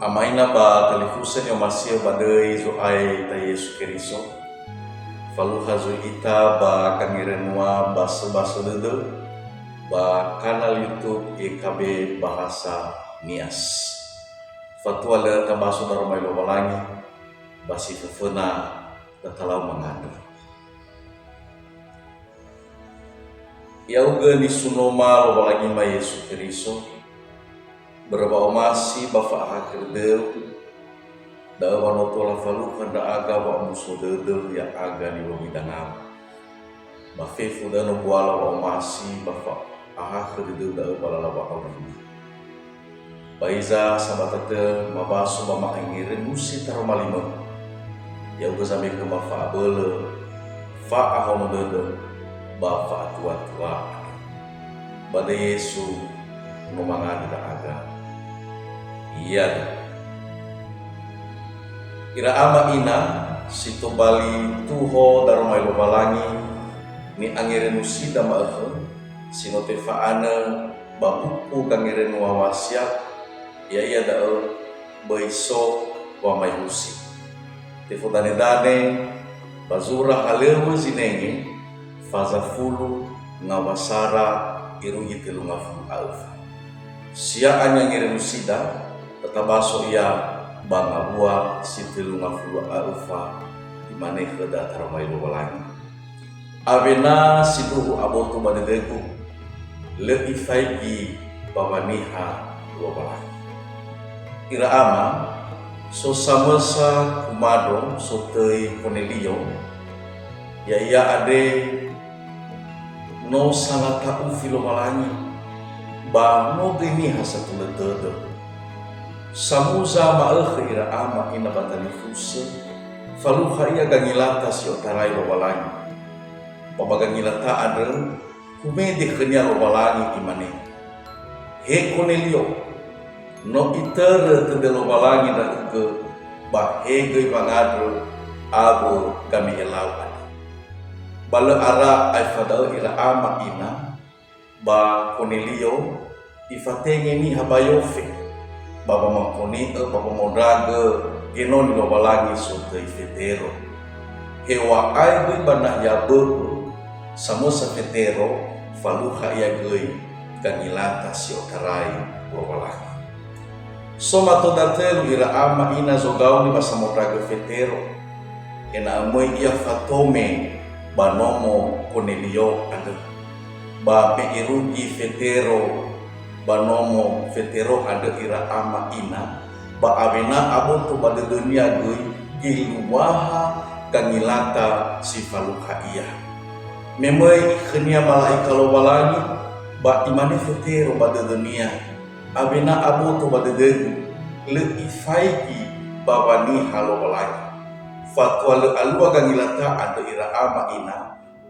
Amaina ba telefusen yang masih badai zo ai ta Yesu Keriso. Falu hazu ita ba kangirenwa basa dede ba kanal YouTube EKB Bahasa Nias. Fatwa le tabaso darumai lobalangi basi fefena tatalau mengandung. Yauga ni sunoma lobalangi ma Yesu Keriso. Berapa omasi bafa akhir deu da wanotola falu kanda aga wa muso deu ya aga ni wabidana ba fefu da no buala wa omasi bafa akhir deu da balala wa awini baiza sabatate mabaso ba makangiren musi taromalima ya uga sampai ke bafa bele fa ahono deu ba fa tua bade Yesu ngomangani da aga. Iya, ira ama ina sito bali tuho darumai lobalangi ni angiren usida maahe sino tefaana babuku kangiren wawasyak ya iya dao baiso wa mai husi tefo dane bazura halewe zinenge fazafulu ngawasara irugi telu ngafulu alfa sia anyangiren usida tatabaso ia banga bua sitilu ngafulu alfa dimane heda taramai lobalangi avena siduhu abotu badedegu le ifaigi babaniha lobalangi ira ama so samasa kumado so tei Cornelio ya ia ade no sangat ufi lobalangi ba no gini hasatu ledodo samuza ma'al ira ama ina batali fuse faluha ia gangilata si otarai lobalangi pabagangilata ada kumede kenya lobalangi imane he Cornelio no itere tede lobalangi da ke ba hege bangadro abo kami elau bala ara ai fadal ira ama ina ba Cornelio ifatenge ni habayofe baba makoni baba modrage genon lobalangi sote fetero hewa ai gui banah yabe samosa fetero faluha ya gui ganilata si otarai lobalangi soma todatelu ira ama ina zogau ni basa modrage fetero ena amoi ia fatome banomo Cornelio ade ba peirugi fetero banomo fetero ada ira ama ina ba avena aboto pada dunia gui giluwaha kangilata si faluha iya memoi khenia malaika lobalangi ba imane fetero pada dunia avena aboto pada degu le ifaiki babani halobalangi fatwa le alua kangilata ada ira ama ina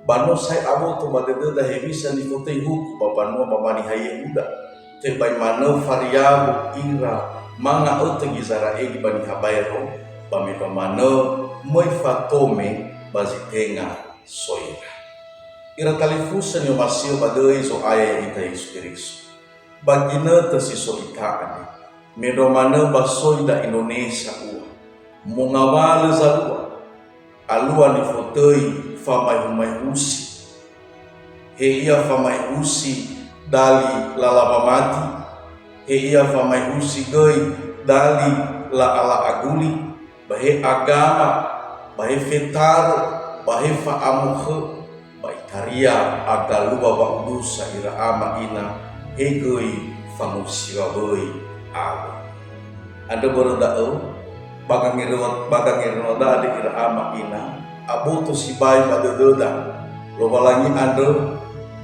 bano sai aboto pada deda hebisa ni kotei huku babano babani haye uda tebai mana variabu ira manga ote gizara egi bani habayro bami mana moi fatome bazitenga soira ira talifusan yo masio badai so aya ita Yesu Keriso bagina tesiso itaane medo mana basoida Indonesia ua mongawale zalua alua ni fotoi famai humai usi heia famai usi dali lalaba mati heia famai husi gei dali la ala aguli bahe agama bahe fetaro bahe faamuhe bahe taria agaluba bakdusa ira ama ina hegei famusiwa gei awe ada berdao bagangirno da ira ama ina aboto sibai pada doda lobalangi ada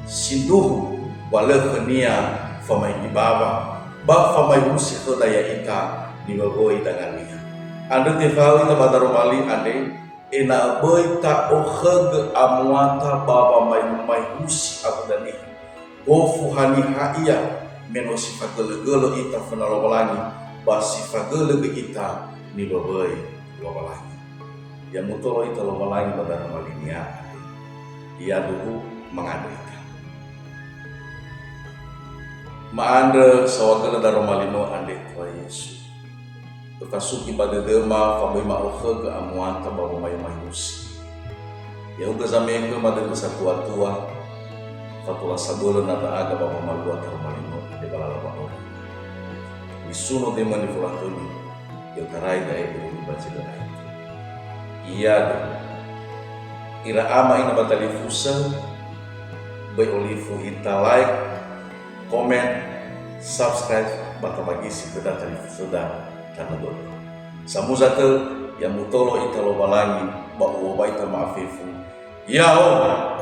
sinduhu wala khania famai ibaba ba famai musi khodaya ita di bagoi tangannya anda tefawi ta badaromali ande ena boy ta oheg amwata baba mai musi abdani gofu hani haia menosi fagele ita fana lobalangi ba sifagele ita ni bagoi lobalangi ya mutoro ita lobalangi badaromali nia ia dulu mengadu maanda sawagala daromalino ande kwa Yesu Kasuki pada dema fabai ma'okhe ke amuan tabawa may mayusi. Ya uga zamenge mada kesatua-tua fatula sabulan nata aga bapa malua termalino de balala bakori. Wisuno de mani fulatoni ya tarai da ebe ni baca da itu. Iya de ira ama ina batali fusa bai olifu ita like, comment, subscribe baka bagi si beda tali fusa karena dodo. Samuzate yang mutolo ita lo balangi ba uwa baita maafifu. Ya Allah.